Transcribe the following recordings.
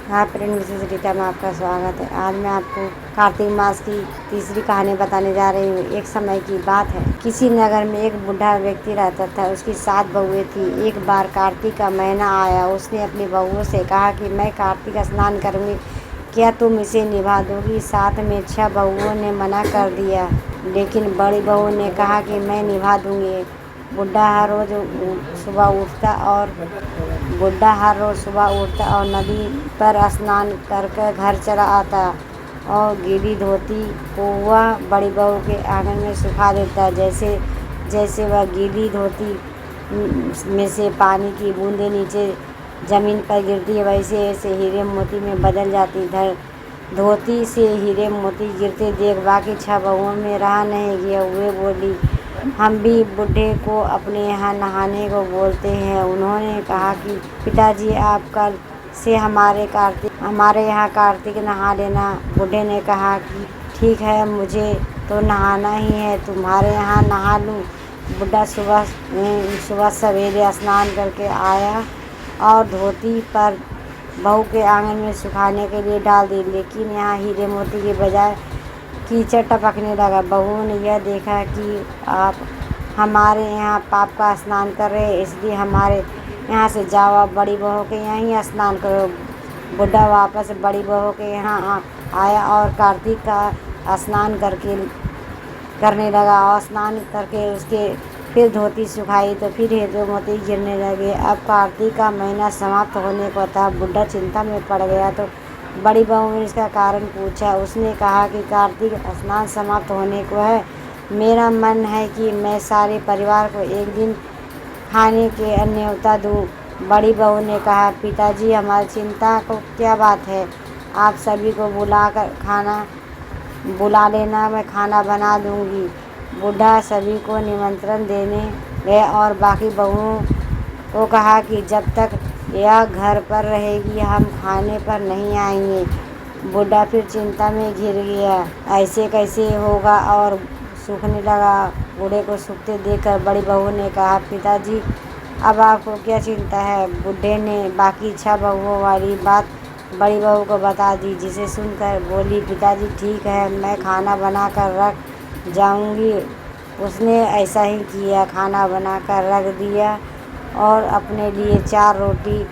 हाँ friend, Mrs Rita में आपका स्वागत है। आज मैं आपको कार्तिक मास की तीसरी कहानी बताने जा रही हूँ। एक समय की बात है, किसी नगर में एक बूढ़ा व्यक्ति रहता था। उसकी 7 बहुएं थी। एक बार कार्तिक का महीना आया। उसने अपनी बहुओं से कहा कि मैं कार्तिक स्नान करूँगी, क्या तुम इसे निभा दोगी? साथ में 6 बहुओं ने मना कर दिया, लेकिन बड़ी बहू ने कहा कि मैं निभा दूँगी। बुढ़ा हर रोज़ सुबह उठता और नदी पर स्नान करके घर चला आता और गीली धोती को वह बड़ी बहू के आंगन में सुखा देता। जैसे जैसे वह गीली धोती में से पानी की बूंदें नीचे ज़मीन पर गिरती है, वैसे ऐसे हीरे मोती में बदल जाती। धोती से हीरे मोती गिरते देख बाकी 6 बहुओं में रहा नहीं गया। वे बोली, हम भी बूढ़े को अपने यहाँ नहाने को बोलते हैं। उन्होंने कहा कि पिताजी, आप कल से हमारे यहाँ कार्तिक नहा लेना। बूढ़े ने कहा कि ठीक है, मुझे तो नहाना ही है, तुम्हारे यहाँ नहा लूँ। बूढ़ा सुबह सवेरे स्नान करके आया और धोती पर बहू के आंगन में सुखाने के लिए डाल दी, लेकिन यहाँ हीरे मोती के बजाय कीचड़ टपकने लगा। बहू ने यह देखा कि आप हमारे यहाँ पाप का स्नान कर रहे हैं, इसलिए हमारे यहाँ से जाओ, आप बड़ी बहू के यहाँ ही स्नान करो। बुढ़ा वापस बड़ी बहू के यहाँ आया और कार्तिक का स्नान करने लगा और स्नान करके उसके फिर धोती सुखाई तो फिर हीरे मोती गिरने लगे। अब कार्तिक का महीना समाप्त होने को था। बुढ़ा चिंता में पड़ गया तो बड़ी बहू ने इसका कारण पूछा। उसने कहा कि कार्तिक स्नान समाप्त होने को है, मेरा मन है कि मैं सारे परिवार को एक दिन खाने के न्योता दूँ। बड़ी बहू ने कहा, पिताजी, हमारी चिंता को क्या बात है, आप सभी को बुला लेना, मैं खाना बना दूँगी। बूढ़ा सभी को निमंत्रण देने गया और बाकी बहुओं को कहा कि जब तक यह घर पर रहेगी हम खाने पर नहीं आएंगे। बूढ़ा फिर चिंता में घिर गया, ऐसे कैसे होगा, और सूखने लगा। बूढ़े को सूखते देखकर बड़ी बहू ने कहा, पिताजी, अब आपको क्या चिंता है? बूढ़े ने बाकी 6 बहुओं वाली बात बड़ी बहू को बता दी, जिसे सुनकर बोली, पिताजी ठीक है, मैं खाना बना कर रख जाऊंगी। उसने ऐसा ही किया, खाना बना कर रख दिया और अपने लिए 4 रोटी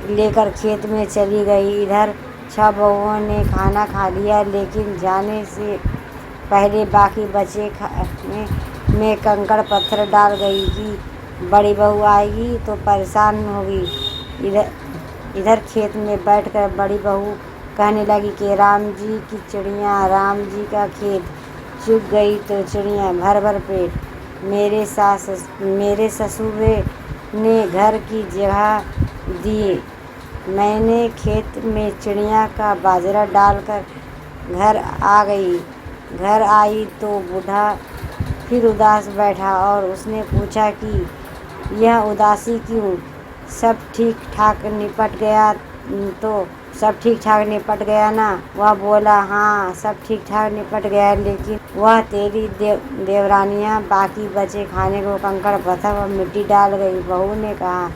लेकर खेत में चली गई। इधर 6 बहुओं ने खाना खा लिया, लेकिन जाने से पहले बाकी बचे खाने में कंकड़ पत्थर डाल गई कि बड़ी बहू आएगी तो परेशान होगी। इधर खेत में बैठकर बड़ी बहू कहने लगी कि राम जी की चिड़िया, राम जी का खेत, चुग गई तो चिड़िया भर भर पेट। मेरे ससुर ने घर की जगह दी, मैंने खेत में चिड़िया का बाजरा डालकर घर आई तो बूढ़ा फिर उदास बैठा और उसने पूछा कि यह उदासी क्यों? सब ठीक ठाक निपट गया ना? वह बोला, हाँ सब ठीक ठाक निपट गया, लेकिन वह तेरी देवरानियाँ बाकी बचे खाने को कंकड़ पत्थर और मिट्टी डाल गई। बहू ने कहा,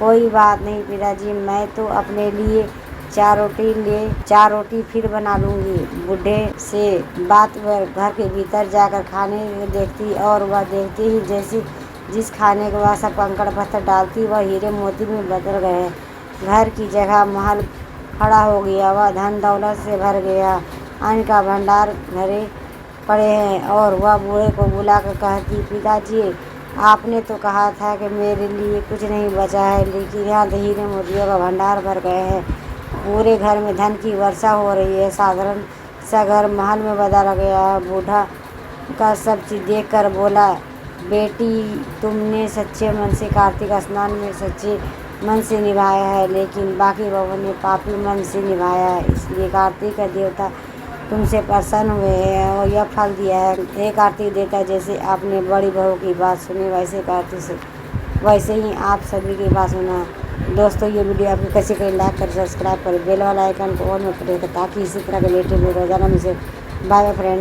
कोई बात नहीं पिताजी, मैं तो अपने लिए 4 रोटी फिर बना लूँगी। बूढ़े से बात वह घर के भीतर जाकर खाने देखती और वह देखते ही जैसे जिस खाने को वह सब कंकड़ पत्थर डालती वह हीरे मोती में बदल गए। घर की जगह महल खड़ा हो गया, वह धन दौलत से भर गया, अन्न का भंडार भरे पड़े हैं। और वह बूढ़े को बुलाकर कहती, पिताजी, आपने तो कहा था कि मेरे लिए कुछ नहीं बचा है, लेकिन यहाँ हीरे मोतियों का भंडार भर गए हैं। पूरे घर में धन की वर्षा हो रही है। साधारण सा घर महल में बदल गया है। बूढ़ा का सब चीज़ देख कर बोला, बेटी, तुमने सच्चे मन से कार्तिक स्नान में सच्चे मन से निभाया है, लेकिन बाकी बहुओं ने पापी मन से निभाया है, इसलिए कार्तिक का देवता तुमसे प्रसन्न हुए हैं और यह फल दिया है। हे कार्तिक देवता, जैसे आपने बड़ी बहू की बात सुनी वैसे ही आप सभी की बात सुना। दोस्तों, ये वीडियो आपको कैसे करें, लाइक कर, सब्सक्राइब करें, बेल वाला आइकन को ऑन में प्रेस करें ताकि इसी तरह के लेटेस्ट वीडियो रोजाना मिले। Bye friend.